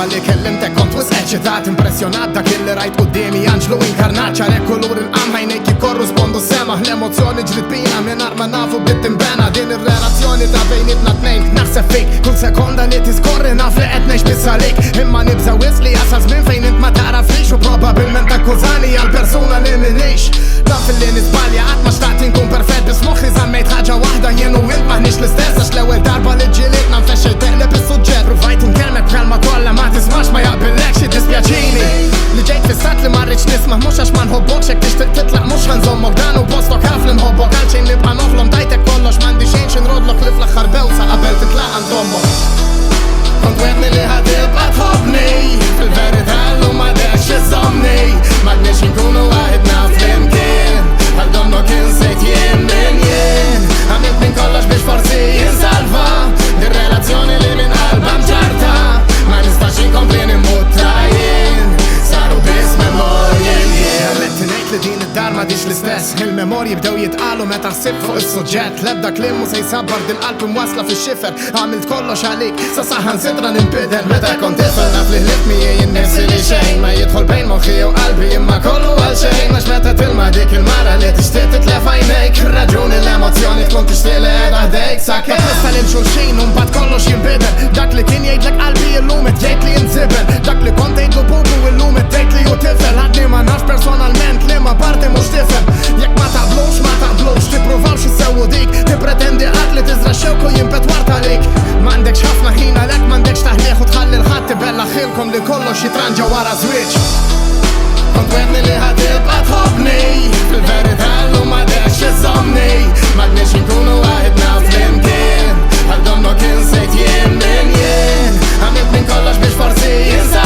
darba li kellimtek kont wis eċitat impressjonat dak illi rajt qudiemi Anġlu inkarnat ċarek kulur il-qam ħajnejk jikkorrispondu semaħ l-emozzjoni ġrid bina mingħajr ma nafu bdiet imbena din ir-relazzjoni ta' bejnietna tnejn naħseb fik kull sekonda li tiskorri naf li qed ngħix biss għalik imma nibża wisli jasal żmien fejn int ma taraflix u probabbilment akkużani għall-persuna li minix naf li nisbalja qatt ma xtaqt inkun perfett bis moħħi żammejt ħaġa waħda jien u int maħniex l-istess għax l-ewwel darba li ġilietna nfexxej teqleb is-suġġett provajt inkellmek b'kelma kollha ma tismax ma jaqbillekx dispjaċini li ġejt fissat li ma rridx nisma' mhux għax ma nħobbokx jekk tixtieq titlaq mhux ħanżommok dan u postok ħaf li nħobbok għalxejn nibqa' noħlom tajtek kollox m'għandi xejn xi nrodlok li fl-aħħar bewsa qabel titlaq għandommok kont wedni li ħatibqa' tħobbni fil-verità llum m'għadekx iżommni m'għadniex inkunu waħedna flimkien għal domnok insejt jien min jien għamilt minn kollox biex forsi jinsalva dir-relazzjoni li minn qalba mġarta ma nistax inkompli nimbutta jien saru biss memorji Għalletti ngħid li din id-dar m'għadix l-istess il-memorji bdew jitqalu meta ħsibt fuq is-suġġett l-ebda kliem mhu se jsabbar din qalb imwassla fix-xifer għamilt kollox għalik sa saħansitra ninbidel meta kont tifel naf li ħlift miegħi innifsi li xejn ma jidħol bejn moħħi u qalbi imma kollu għal xejn għax meta tilma dik il-mara li tixtieq titlef għajnejk raġuni l-emozzjoni tkun tixtieq li qiegħda ħdejk sakemm tista' lil xulxin u mbagħad kollox jinbidel dak li kien jgħidlek qalbi illum qed jgħid li jinżibel dak li kont tgħidlu bubu illum qed tgħid li hu tifel ħadni ma nafx personalment li ma parti mhux tifhem jekk ma taqblux tippruvawx issewwu dik tippretendi qatt li tiżra xewku jinbet wart għalik m'għandekx ħafna ħin għalhekk m'għandekx taħlieħ u tħalli l-ħadd tibella ħilkom li kollox jitranġa wara żwieġ kont wedni li ħatibqa' tħobbni fil-verità llum m'għadekx iżommni m'għadniex inkunu waħedna flimkien għal domnok insejt jien min jien għamilt minn kollox biex forsi jinsa